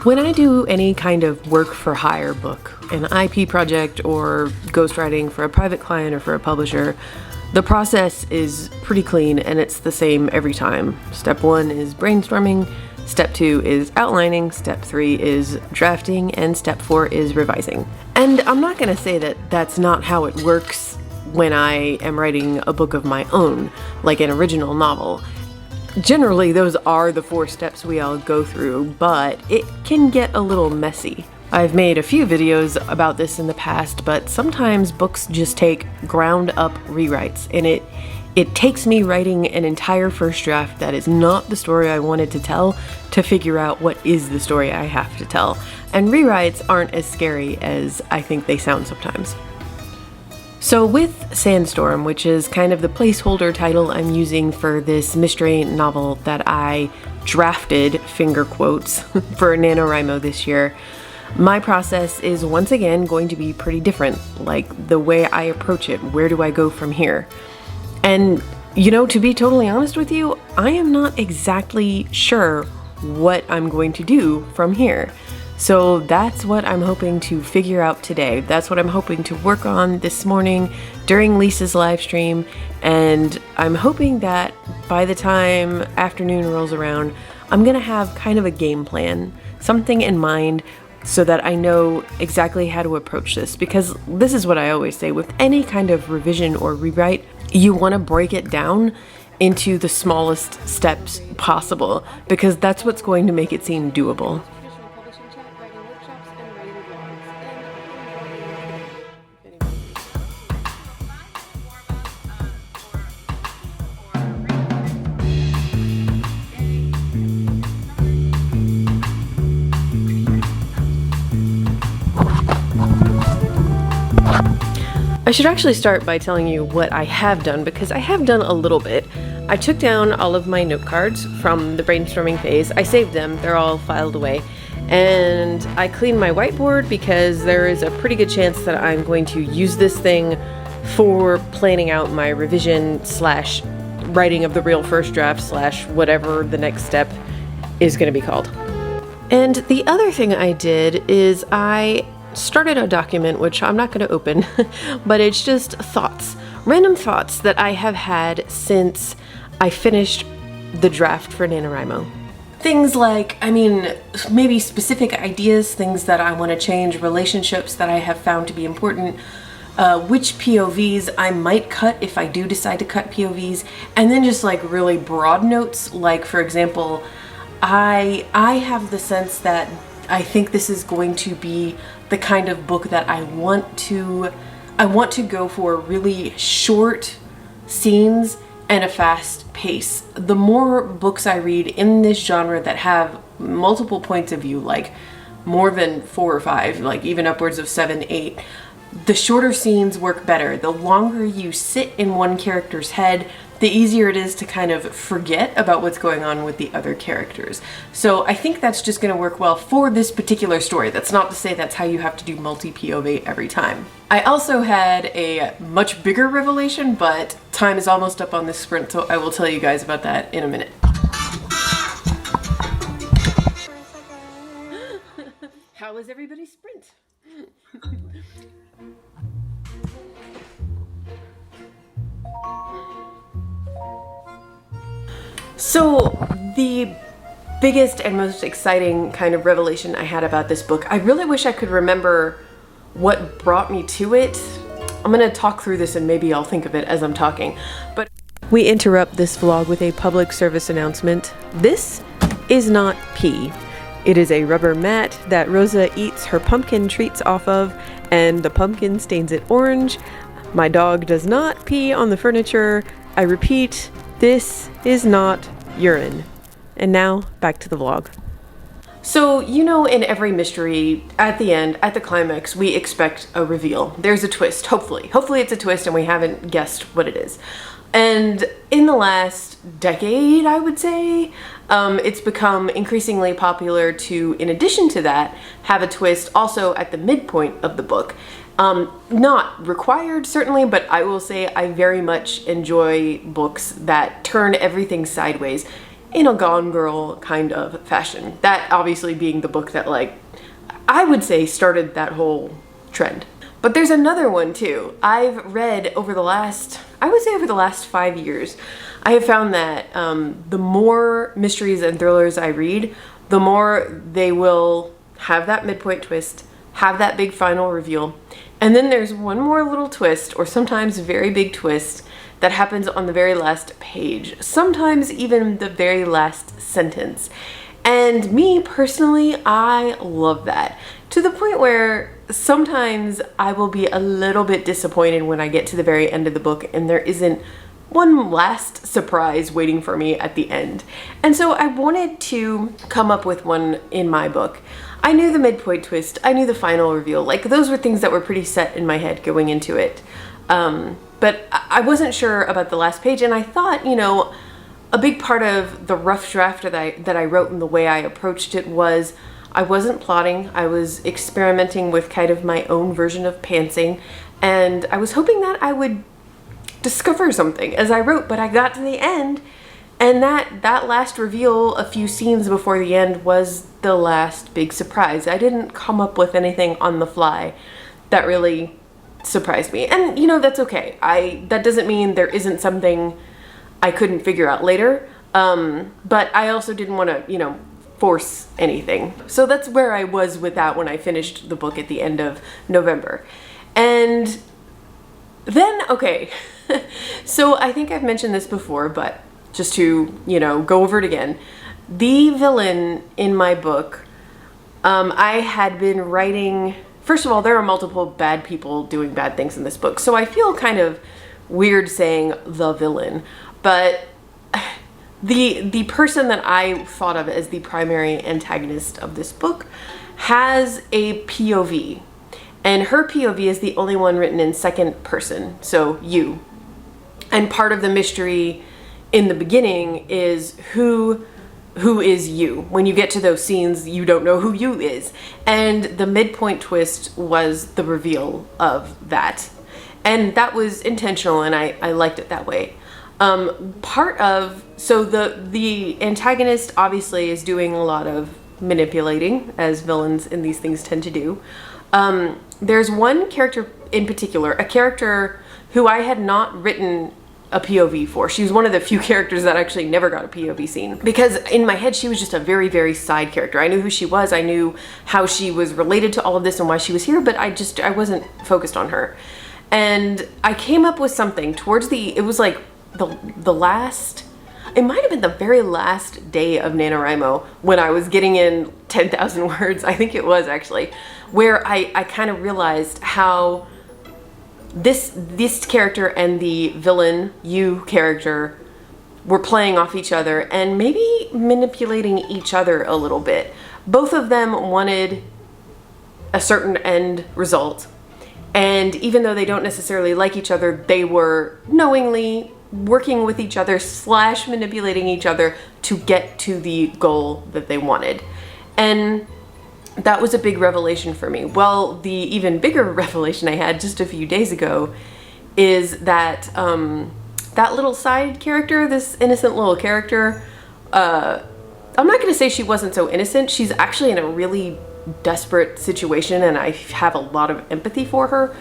When I do any kind of work for hire book, an IP project or ghostwriting for a private client or for a publisher, the process is pretty clean and it's the same every time. Step 1 is brainstorming, step 2 is outlining, step 3 is drafting, and step 4 is revising. And I'm not going to say that that's not how it works when I am writing a book of my own, like an original novel. Generally, those are the 4 steps we all go through, but it can get a little messy. I've made a few videos about this in the past, but sometimes books just take ground up rewrites, and it takes me writing an entire first draft that is not the story I wanted to tell to figure out what is the story I have to tell. And rewrites aren't as scary as I think they sound sometimes. So with Sandstorm, which is kind of the placeholder title I'm using for this mystery novel that I drafted, finger quotes, for Nanowrimo this year, my process is once again going to be pretty different, like the way I approach it. Where do I go from here? And, you know, to be totally honest with you, I am not exactly sure what I'm going to do from here. So that's what I'm hoping to figure out today. That's what I'm hoping to work on this morning during Lisa's live stream. And I'm hoping that by the time afternoon rolls around, I'm gonna have kind of a game plan, something in mind so that I know exactly how to approach this. Because this is what I always say, with any kind of revision or rewrite, you wanna break it down into the smallest steps possible, because that's what's going to make it seem doable. I should actually start by telling you what I have done, because I have done a little bit. I took down all of my note cards from the brainstorming phase. I saved them, they're all filed away. And I cleaned my whiteboard because there is a pretty good chance that I'm going to use this thing for planning out my revision slash writing of the real first draft slash whatever the next step is going to be called. And the other thing I did is I started a document, which I'm not going to open, but it's just thoughts, random thoughts that I have had since I finished the draft for NaNoWrimo. Things like, maybe specific ideas, things that I want to change, relationships that I have found to be important, which POVs I might cut if I do decide to cut POVs, and then just like really broad notes, like for example, I have the sense that I think this is going to be the kind of book that I want to go for really short scenes and a fast pace. The more books I read in this genre that have multiple points of view, like more than 4 or 5, like even upwards of 7, 8, the shorter scenes work better. The longer you sit in one character's head, the easier it is to kind of forget about what's going on with the other characters. So I think that's just going to work well for this particular story. That's not to say that's how you have to do multi-POV every time. I also had a much bigger revelation, but time is almost up on this sprint, so I will tell you guys about that in a minute. How was everybody's sprint? So the biggest and most exciting kind of revelation I had about this book, I really wish I could remember what brought me to it. I'm gonna talk through this and maybe I'll think of it as I'm talking. But we interrupt this vlog with a public service announcement. This is not pee. It is a rubber mat that Rosa eats her pumpkin treats off of, and the pumpkin stains it orange. My dog does not pee on the furniture. I repeat, this is not urine. And now, back to the vlog. So, you know, in every mystery, at the end, at the climax, we expect a reveal. There's a twist, hopefully. Hopefully it's a twist and we haven't guessed what it is. And in the last decade, I would say, it's become increasingly popular to, in addition to that, have a twist also at the midpoint of the book. Not required, certainly, but I will say I very much enjoy books that turn everything sideways in a Gone Girl kind of fashion. That obviously being the book that, like, I would say started that whole trend. But there's another one too. I've read over the last, I would say over the last 5 years, I have found that the more mysteries and thrillers I read, the more they will have that midpoint twist, have that big final reveal, and then there's one more little twist, or sometimes very big twist, that happens on the very last page, sometimes even the very last sentence. And me personally, I love that, to the point where sometimes I will be a little bit disappointed when I get to the very end of the book and there isn't one last surprise waiting for me at the end. And so I wanted to come up with one in my book. I knew the midpoint twist, I knew the final reveal, like those were things that were pretty set in my head going into it. But I wasn't sure about the last page, and I thought, you know, a big part of the rough draft that I wrote and the way I approached it was I wasn't plotting, I was experimenting with kind of my own version of pantsing, and I was hoping that I would discover something as I wrote, but I got to the end, and that last reveal a few scenes before the end was the last big surprise. I didn't come up with anything on the fly that really surprised me, and you know, that's okay. That doesn't mean there isn't something I couldn't figure out later, but I also didn't want to, you know, force anything. So that's where I was with that when I finished the book at the end of November. And then, okay, so I think I've mentioned this before, but just to, you know, go over it again. The villain in my book, I had been writing, first of all, there are multiple bad people doing bad things in this book, so I feel kind of weird saying the villain, but the person that I thought of as the primary antagonist of this book has a POV, and her POV is the only one written in second person, so you. And part of the mystery in the beginning is who is you. When you get to those scenes, you don't know who you is. And the midpoint twist was the reveal of that. And that was intentional, and I liked it that way. So the antagonist obviously is doing a lot of manipulating, as villains in these things tend to do. There's one character in particular, a character who I had not written a POV for. She was one of the few characters that actually never got a POV scene, because in my head she was just a very, very side character. I knew who she was, I knew how she was related to all of this and why she was here, but I wasn't focused on her. And I came up with something towards it was like the last, it might have been the very last day of NaNoWriMo when I was getting in 10,000 words, I think it was actually, where I kind of realized how this character and the villain, you character, were playing off each other and maybe manipulating each other a little bit. Both of them wanted a certain end result, and even though they don't necessarily like each other, they were knowingly working with each other / manipulating each other to get to the goal that they wanted. And that was a big revelation for me. Well, the even bigger revelation I had just a few days ago is that that little side character, this innocent little character, I'm not gonna say she wasn't so innocent. She's actually in a really desperate situation, and I have a lot of empathy for her.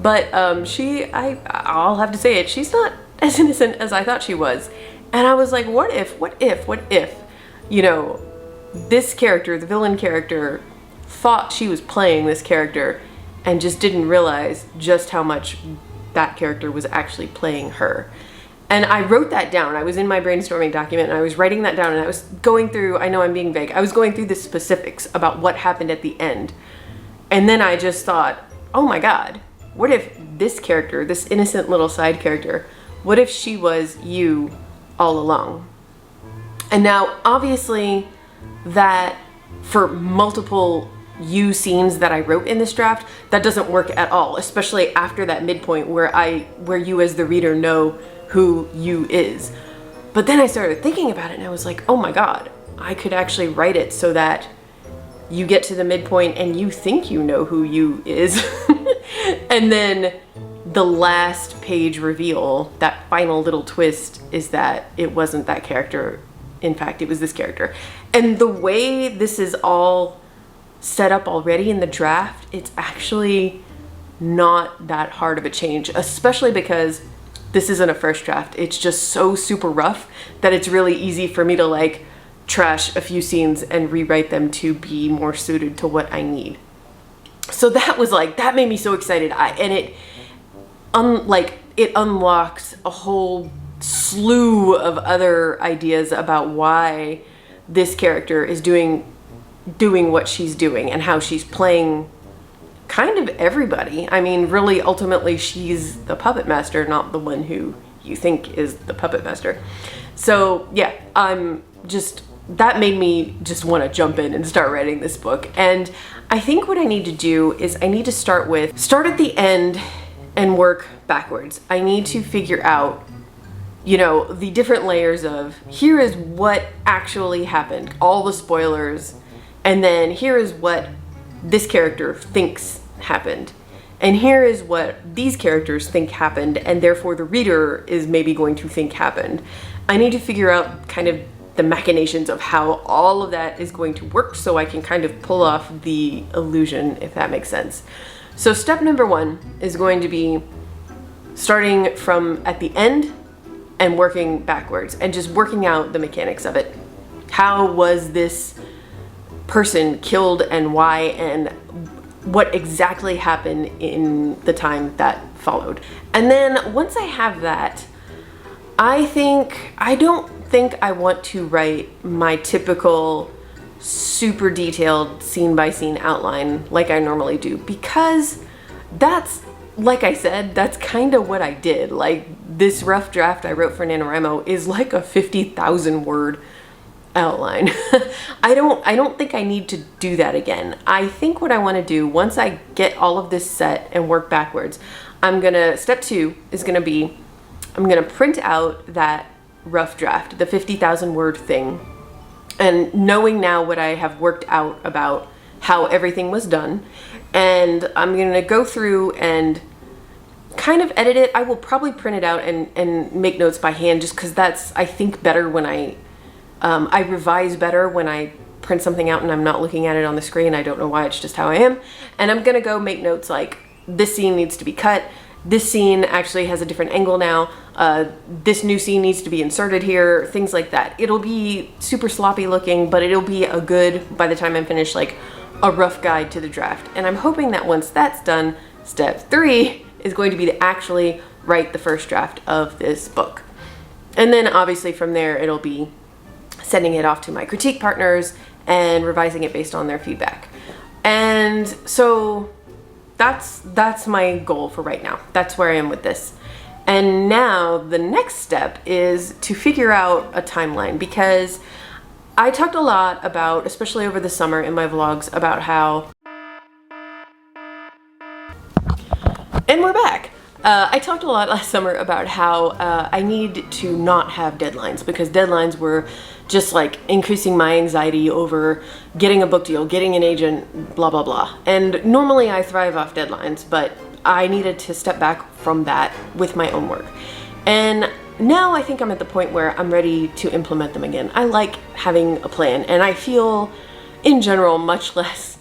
But I'll have to say it, she's not as innocent as I thought she was. And I was like, what if, you know, this character, the villain character, thought she was playing this character and just didn't realize just how much that character was actually playing her. And I wrote that down. I was in my brainstorming document and I was writing that down, and I was going through, I know I'm being vague, I was going through the specifics about what happened at the end. And then I just thought, oh my God, what if this character, this innocent little side character, what if she was you all along? And now obviously that for multiple you scenes that I wrote in this draft, that doesn't work at all, especially after that midpoint where you as the reader know who you is. But then I started thinking about it and I was like, oh my God, I could actually write it so that you get to the midpoint and you think you know who you is. And then the last page reveal, that final little twist, is that it wasn't that character, in fact it was this character. And the way this is all set up already in the draft, it's actually not that hard of a change, especially because this isn't a first draft. It's just so super rough that it's really easy for me to like trash a few scenes and rewrite them to be more suited to what I need. So that was like, that made me so excited. It unlocks a whole slew of other ideas about why this character is doing what she's doing and how she's playing kind of everybody. I mean, really, ultimately, she's the puppet master, not the one who you think is the puppet master. So yeah, that made me just want to jump in and start writing this book. And I think what I need to do is I need to start at the end and work backwards. I need to figure out, you know, the different layers of, here is what actually happened, all the spoilers, and then here is what this character thinks happened, and here is what these characters think happened, and therefore the reader is maybe going to think happened. I need to figure out kind of the machinations of how all of that is going to work so I can kind of pull off the illusion, if that makes sense. So step number 1 is going to be starting from at the end and working backwards and just working out the mechanics of it. How was this person killed and why, and what exactly happened in the time that followed. And then once I have that, I don't think I want to write my typical super detailed scene by scene outline like I normally do, because that's, like I said, that's kind of what I did. Like, this rough draft I wrote for Nanowrimo is like a 50,000 word outline. I don't think I need to do that again. I think what I want to do, once I get all of this set and work backwards, step 2 is gonna be, I'm gonna print out that rough draft, the 50,000 word thing, and knowing now what I have worked out about how everything was done, and I'm gonna go through and kind of edit it. I will probably print it out and make notes by hand, just because that's, I think, better when I revise better when I print something out and I'm not looking at it on the screen. I don't know why, it's just how I am. And I'm gonna go make notes like, this scene needs to be cut, this scene actually has a different angle now, this new scene needs to be inserted here, things like that. It'll be super sloppy looking, but it'll be a good, by the time I'm finished, like a rough guide to the draft. And I'm hoping that once that's done, step 3 is going to be to actually write the first draft of this book. And then obviously from there, it'll be sending it off to my critique partners and revising it based on their feedback. And so that's my goal for right now. That's where I am with this. And now the next step is to figure out a timeline, because I talked a lot about, especially over the summer in my vlogs, about how, and we're back. I talked a lot last summer about how I need to not have deadlines, because deadlines were just like increasing my anxiety over getting a book deal, getting an agent, blah, blah, blah. And normally I thrive off deadlines, but I needed to step back from that with my own work. And now I think I'm at the point where I'm ready to implement them again. I like having a plan, and I feel in general much less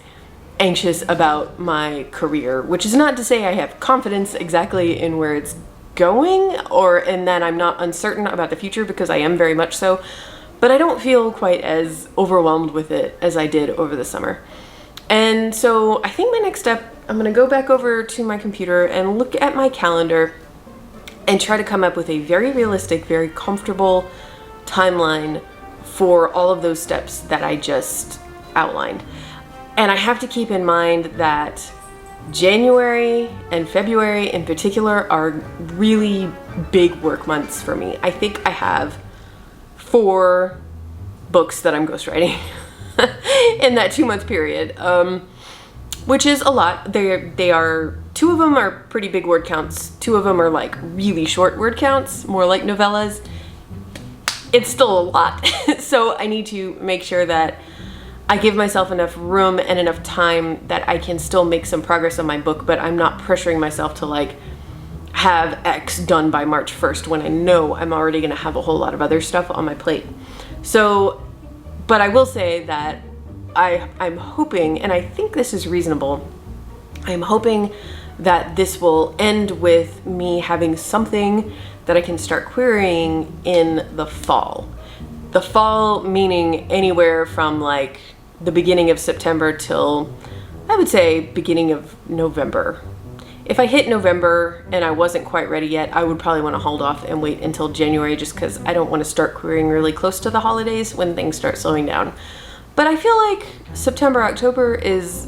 anxious about my career, which is not to say I have confidence exactly in where it's going, or in that I'm not uncertain about the future, because I am very much so, but I don't feel quite as overwhelmed with it as I did over the summer. And so I think my next step, I'm gonna go back over to my computer and look at my calendar and try to come up with a very realistic, very comfortable timeline for all of those steps that I just outlined. And I have to keep in mind that January and February in particular are really big work months for me. I think I have 4 books that I'm ghostwriting in that 2-month period, which is a lot. They are, 2 of them are pretty big word counts. 2 of them are like really short word counts, more like novellas. It's still a lot. So I need to make sure that I give myself enough room and enough time that I can still make some progress on my book, but I'm not pressuring myself to like have X done by March 1st when I know I'm already gonna have a whole lot of other stuff on my plate. So, but I will say that I'm hoping, and I think this is reasonable, I'm hoping that this will end with me having something that I can start querying in the fall. The fall meaning anywhere from like the beginning of September till, I would say, beginning of November. If I hit November and I wasn't quite ready yet, I would probably want to hold off and wait until January, just because I don't want to start querying really close to the holidays when things start slowing down. But I feel like September, October is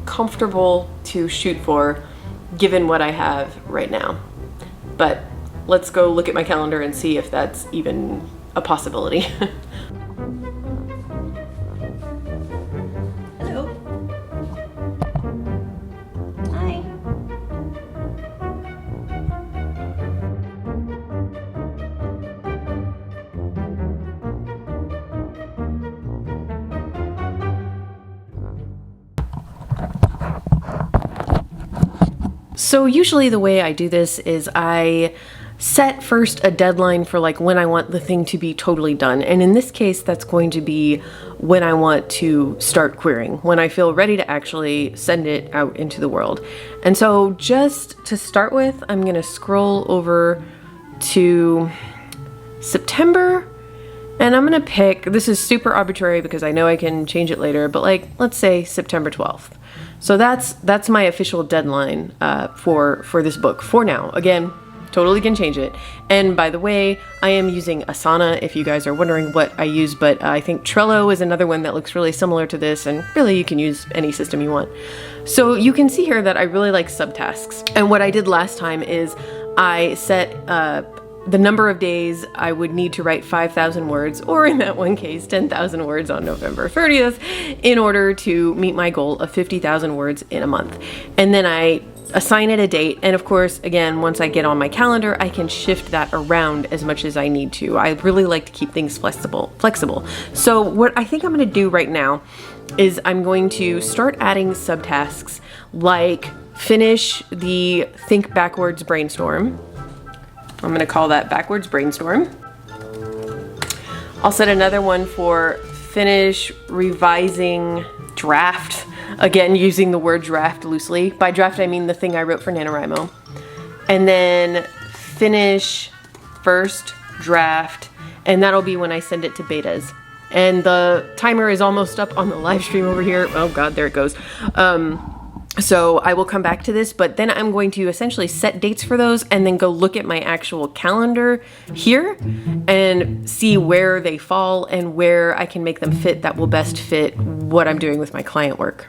comfortable to shoot for given what I have right now. But let's go look at my calendar and see if that's even a possibility. Hello. Hi. So usually the way I do this is I set first a deadline for like when I want the thing to be totally done. And in this case, that's going to be when I want to start querying, when I feel ready to actually send it out into the world. And so just to start with, I'm gonna scroll over to September, and I'm gonna pick, this is super arbitrary because I know I can change it later, but like, let's say September 12th. So that's my official deadline for this book for now. Again, totally can change it. And by the way, I am using Asana if you guys are wondering what I use, but I think Trello is another one that looks really similar to this, and really you can use any system you want. So you can see here that I really like Subtasks. And what I did last time is I set the number of days I would need to write 5,000 words, or in that one case, 10,000 words on November 30th, in order to meet my goal of 50,000 words in a month. And then I assign it a date. And of course, again, once I get on my calendar, I can shift that around as much as I need to. I really like to keep things flexible. So what I think I'm going to do right now is I'm going to start adding subtasks, like finish the Think Backwards Brainstorm. I'm going to call that Backwards Brainstorm. I'll set another one for finish revising draft. Again, using the word draft loosely. By draft, I mean the thing I wrote for Nanowrimo. And then finish first draft, and that'll be when I send it to betas. And the timer is almost up on the live stream over here. Oh God, there it goes. So I will come back to this, but then I'm going to essentially set dates for those and then go look at my actual calendar here and see where they fall and where I can make them fit that will best fit what I'm doing with my client work.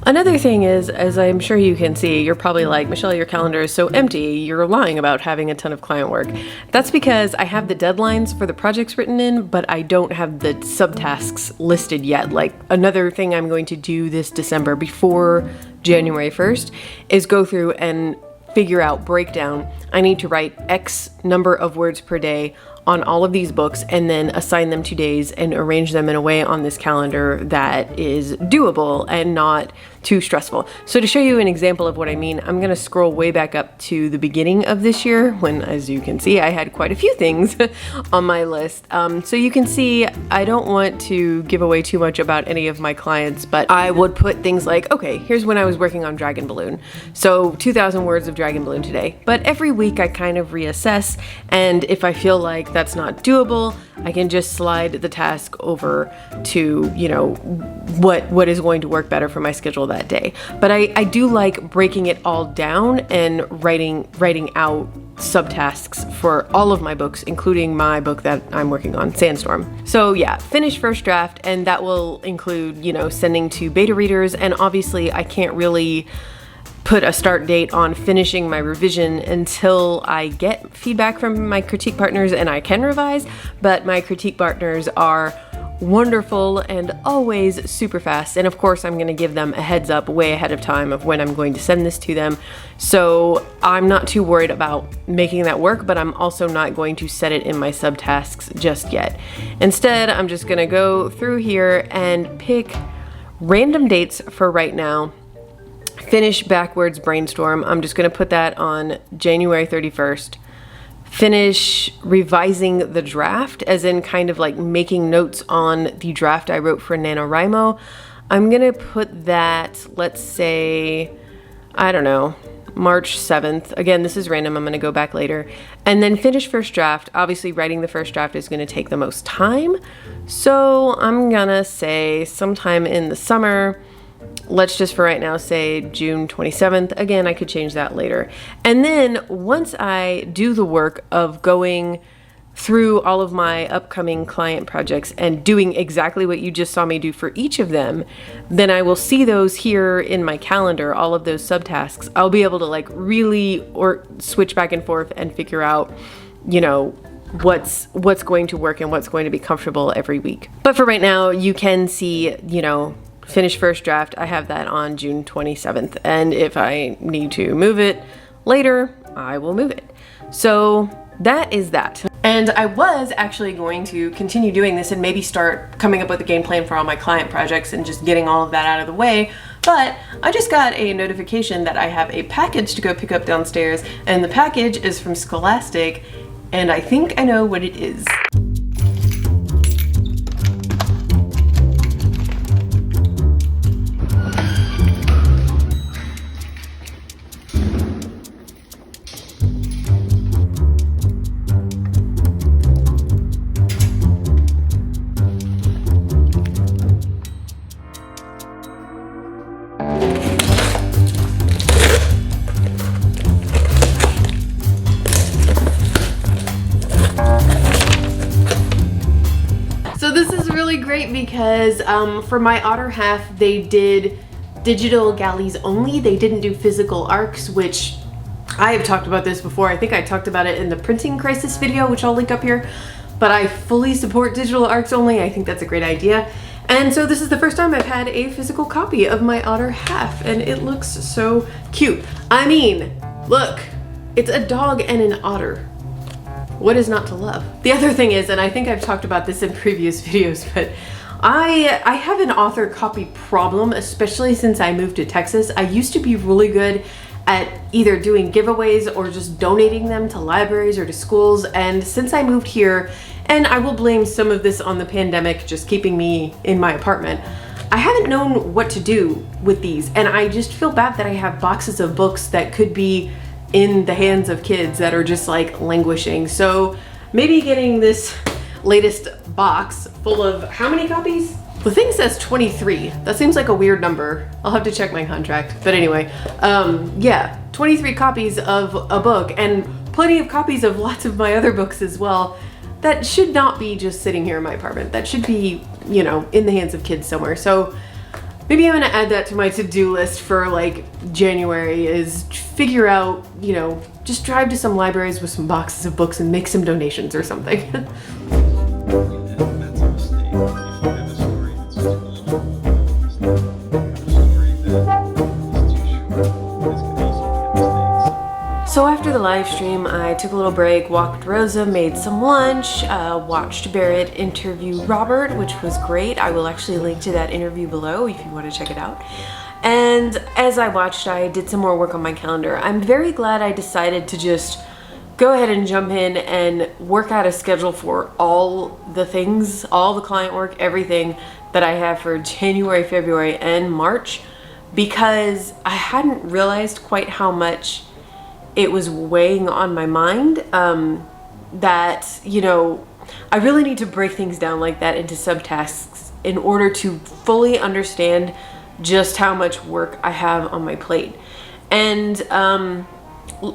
Another thing is, as I'm sure you can see, you're probably like, Michelle, your calendar is so empty. You're lying about having a ton of client work. That's because I have the deadlines for the projects written in, but I don't have the subtasks listed yet. Like, another thing I'm going to do this December before January 1st is go through and figure out, breakdown. I need to write X number of words per day on all of these books and then assign them to days and arrange them in a way on this calendar that is doable and not too stressful. So to show you an example of what I mean, I'm gonna scroll way back up to the beginning of this year when, as you can see, I had quite a few things on my list. So you can see, I don't want to give away too much about any of my clients, but I would put things like, okay, here's when I was working on Dragon Balloon. So 2,000 words of Dragon Balloon today. But every week I kind of reassess, and if I feel like that's not doable, I can just slide the task over to, you know, what is going to work better for my schedule that day. But I do like breaking it all down and writing out subtasks for all of my books, including my book that I'm working on, Sandstorm. So yeah, finish first draft, and that will include, you know, sending to beta readers. And obviously I can't really put a start date on finishing my revision until I get feedback from my critique partners and I can revise, but my critique partners are wonderful and always super fast. And of course, I'm going to give them a heads up way ahead of time of when I'm going to send this to them. So I'm not too worried about making that work, but I'm also not going to set it in my subtasks just yet. Instead, I'm just going to go through here and pick random dates for right now. Finish Backwards Brainstorm. I'm just going to put that on January 31st. finish revising the draft, as in kind of like making notes on the draft I wrote for Nanowrimo. I'm gonna put that, let's say, I don't know, March 7th. Again, this is random, I'm gonna go back later. And then finish first draft. Obviously writing the first draft is gonna take the most time. So I'm gonna say sometime in the summer. Let's just for right now say June 27th. Again, I could change that later. And then once I do the work of going through all of my upcoming client projects and doing exactly what you just saw me do for each of them, then I will see those here in my calendar, all of those subtasks. I'll be able to like really or switch back and forth and figure out, you know, what's going to work and what's going to be comfortable every week. But for right now, you can see, you know, finish first draft. I have that on June 27th. And if I need to move it later, I will move it. So that is that. And I was actually going to continue doing this and maybe start coming up with a game plan for all my client projects and just getting all of that out of the way. But I just got a notification that I have a package to go pick up downstairs, and the package is from Scholastic, and I think I know what it is. So this is really great because for my Otter half, they did digital galleys only. They didn't do physical arcs, which I have talked about this before. I think I talked about it in the printing crisis video, which I'll link up here, but I fully support digital arcs only. I think that's a great idea. And so this is the first time I've had a physical copy of my Otter half, and it looks so cute. I mean, look, it's a dog and an otter. What is not to love? The other thing is, and I think I've talked about this in previous videos, but I have an author copy problem, especially since I moved to Texas. I used to be really good at either doing giveaways or just donating them to libraries or to schools. And since I moved here, and I will blame some of this on the pandemic just keeping me in my apartment, I haven't known what to do with these. And I just feel bad that I have boxes of books that could be in the hands of kids that are just like languishing. So maybe getting this latest box full of how many copies? The thing says 23. That seems like a weird number. I'll have to check my contract. But anyway, yeah, 23 copies of a book and plenty of copies of lots of my other books as well. That should not be just sitting here in my apartment. That should be, you know, in the hands of kids somewhere. So maybe I'm gonna add that to my to-do list for like January, is figure out, you know, just drive to some libraries with some boxes of books and make some donations or something. So after the live stream, I took a little break, walked Rosa, made some lunch, watched Barrett interview Robert, which was great. I will actually link to that interview below if you want to check it out. And as I watched, I did some more work on my calendar. I'm very glad I decided to just go ahead and jump in and work out a schedule for all the things, all the client work, everything that I have for January, February, and March, because I hadn't realized quite how much it was weighing on my mind, that, you know, I really need to break things down like that into subtasks in order to fully understand just how much work I have on my plate. And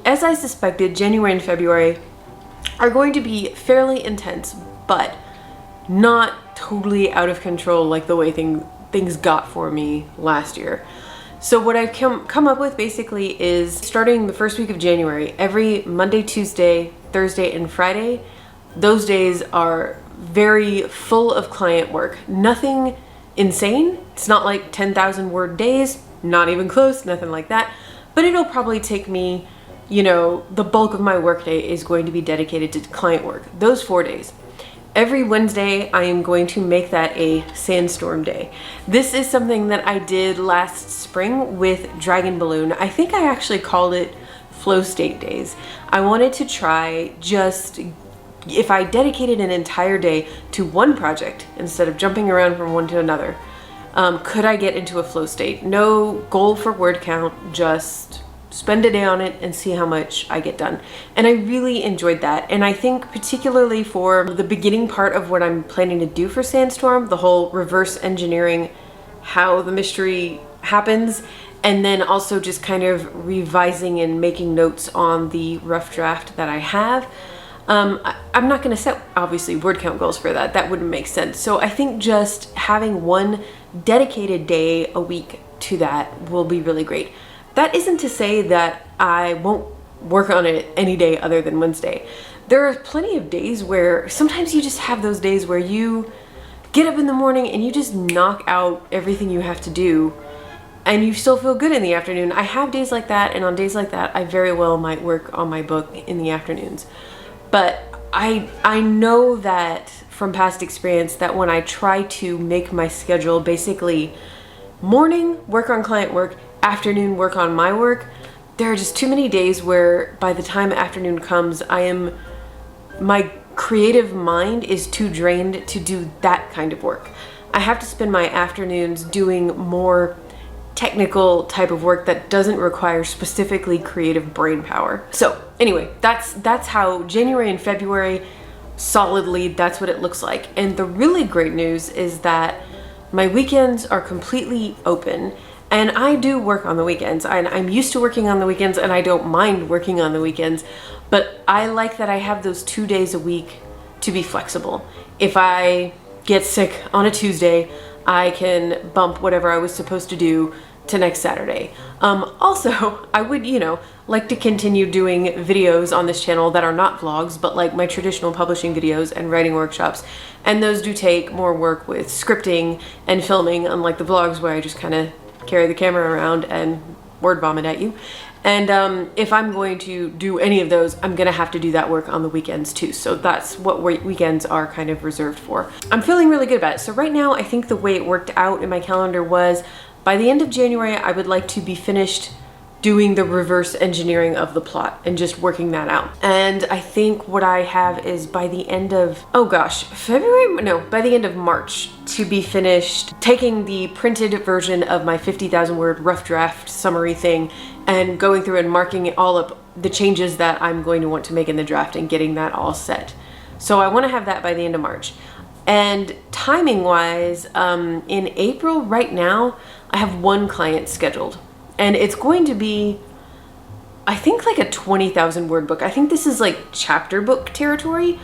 as I suspected, January and February are going to be fairly intense, but not totally out of control like the way things got for me last year. So what I've come up with basically is starting the first week of January, every Monday, Tuesday, Thursday, and Friday, those days are very full of client work. Nothing insane. It's not like 10,000 word days, not even close, nothing like that. But it'll probably take me, you know, the bulk of my workday is going to be dedicated to client work, those 4 days. Every Wednesday, I am going to make that a sandstorm day. This is something that I did last spring with Dragon Balloon. I think I actually called it flow state days. I wanted to try just, if I dedicated an entire day to one project instead of jumping around from one to another, could I get into a flow state? No goal for word count, just spend a day on it and see how much I get done. And I really enjoyed that. And I think particularly for the beginning part of what I'm planning to do for Sandstorm, the whole reverse engineering how the mystery happens, and then also just kind of revising and making notes on the rough draft that I have. I'm not going to set, obviously, word count goals for that. That wouldn't make sense. So I think just having one dedicated day a week to that will be really great. That isn't to say that I won't work on it any day other than Wednesday. There are plenty of days where sometimes you just have those days where you get up in the morning and you just knock out everything you have to do and you still feel good in the afternoon. I have days like that, and on days like that, I very well might work on my book in the afternoons. But I know that from past experience that when I try to make my schedule basically morning, work on client work, afternoon, work on my work, there are just too many days where by the time afternoon comes, my creative mind is too drained to do that kind of work. I have to spend my afternoons doing more technical type of work that doesn't require specifically creative brain power. So anyway, that's how January and February, solidly, that's what it looks like. And the really great news is that my weekends are completely open. And I do work on the weekends. I'm used to working on the weekends, and I don't mind working on the weekends, but I like that I have those 2 days a week to be flexible. If I get sick on a Tuesday, I can bump whatever I was supposed to do to next Saturday. Also, I would, like to continue doing videos on this channel that are not vlogs, but like my traditional publishing videos and writing workshops. And those do take more work with scripting and filming, unlike the vlogs where I just kind of carry the camera around and word vomit at you. And if I'm going to do any of those, I'm gonna have to do that work on the weekends too. So that's what weekends are kind of reserved for. I'm feeling really good about it. So right now, I think the way it worked out in my calendar was by the end of January, I would like to be finished doing the reverse engineering of the plot and just working that out. And I think what I have is by the end of, by the end of March to be finished taking the printed version of my 50,000 word rough draft summary thing and going through and marking it all up, the changes that I'm going to want to make in the draft and getting that all set. So I want to have that by the end of March. And timing wise, in April right now, I have one client scheduled. And it's going to be, I think, like a 20,000 word book. I think this is like chapter book territory.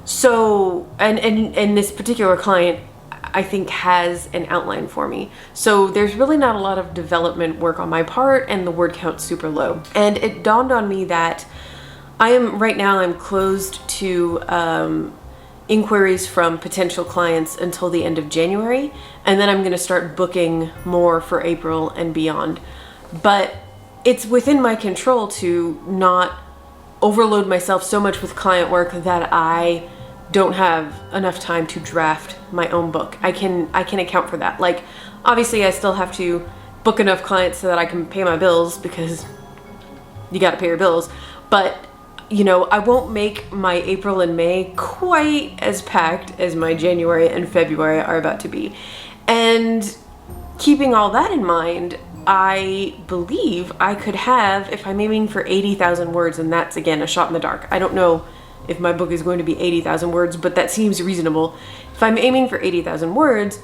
So, and this particular client, I think, has an outline for me. So there's really not a lot of development work on my part, and the word count's super low. And it dawned on me that right now I'm closed to inquiries from potential clients until the end of January. And then I'm going to start booking more for April and beyond. But it's within my control to not overload myself so much with client work that I don't have enough time to draft my own book. I can account for that. Like, obviously I still have to book enough clients so that I can pay my bills, because you got to pay your bills. But I won't make my April and May quite as packed as my January and February are about to be. And keeping all that in mind, I believe I could have, if I'm aiming for 80,000 words, and that's again a shot in the dark. I don't know if my book is going to be 80,000 words, but that seems reasonable. If I'm aiming for 80,000 words,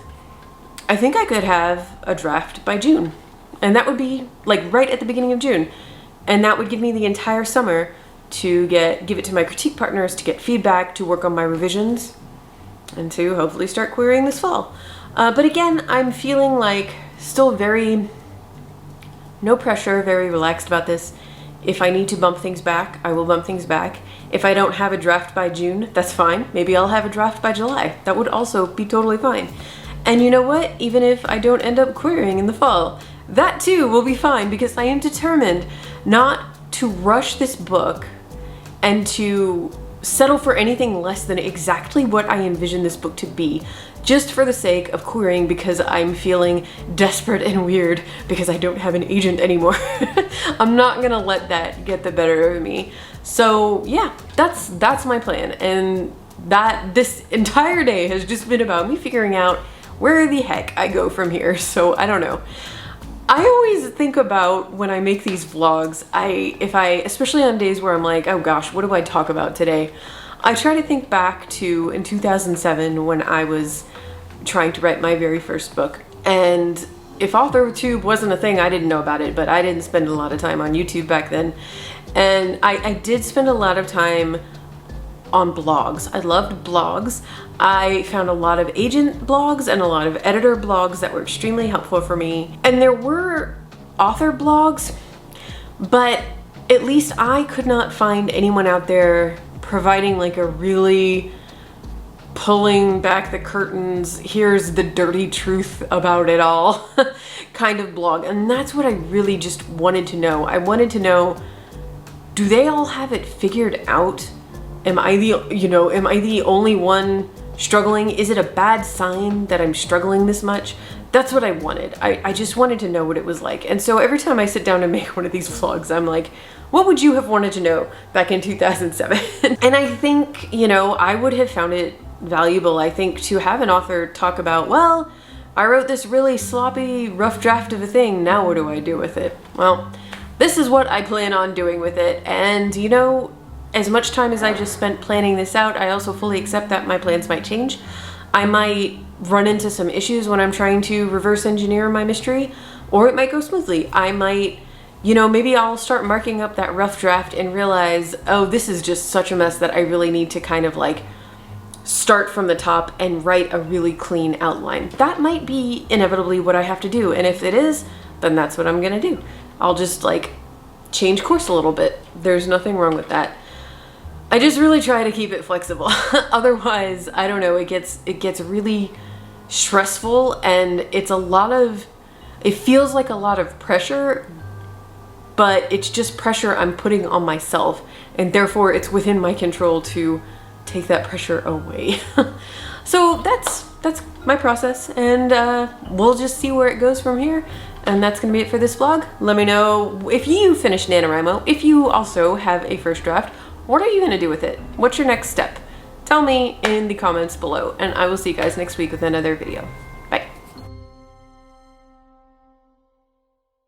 I think I could have a draft by June. And that would be like right at the beginning of June. And that would give me the entire summer to give it to my critique partners, to get feedback, to work on my revisions, and to hopefully start querying this fall. But again, I'm feeling like still no pressure, very relaxed about this. If I need to bump things back, I will bump things back. If I don't have a draft by June, that's fine. Maybe I'll have a draft by July. That would also be totally fine. And you know what? Even if I don't end up querying in the fall, that too will be fine, because I am determined not to rush this book and to settle for anything less than exactly what I envision this book to be, just for the sake of querying because I'm feeling desperate and weird because I don't have an agent anymore. I'm not gonna let that get the better of me. So yeah, that's my plan. And this entire day has just been about me figuring out where the heck I go from here. So I don't know. I always think about when I make these vlogs, especially on days where I'm like, oh gosh, what do I talk about today? I try to think back to in 2007 when I was trying to write my very first book. And if AuthorTube wasn't a thing, I didn't know about it, but I didn't spend a lot of time on YouTube back then. And I did spend a lot of time on blogs. I loved blogs. I found a lot of agent blogs and a lot of editor blogs that were extremely helpful for me. And there were author blogs, but at least I could not find anyone out there providing like a really pulling back the curtains, here's the dirty truth about it all kind of blog. And that's what I really just wanted to know. I wanted to know, do they all have it figured out? Am I the only one struggling? Is it a bad sign that I'm struggling this much? That's what I wanted. I just wanted to know what it was like. And so every time I sit down and make one of these vlogs, I'm like, what would you have wanted to know back in 2007? And I think, I would have found it valuable, I think, to have an author talk about, well, I wrote this really sloppy, rough draft of a thing. Now what do I do with it? Well, this is what I plan on doing with it. And, as much time as I just spent planning this out, I also fully accept that my plans might change. I might run into some issues when I'm trying to reverse engineer my mystery, or it might go smoothly. I might, maybe I'll start marking up that rough draft and realize, oh, this is just such a mess that I really need to kind of like start from the top and write a really clean outline. That might be inevitably what I have to do. And if it is, then that's what I'm gonna do. I'll just like change course a little bit. There's nothing wrong with that. I just really try to keep it flexible. Otherwise, I don't know, it gets really stressful, and it feels like a lot of pressure, but it's just pressure I'm putting on myself, and therefore it's within my control to take that pressure away. So that's my process, and we'll just see where it goes from here. And that's gonna be it for this vlog. Let me know if you finished Nanowrimo, if you also have a first draft. What are you gonna do with it? What's your next step? Tell me in the comments below, and I will see you guys next week with another video.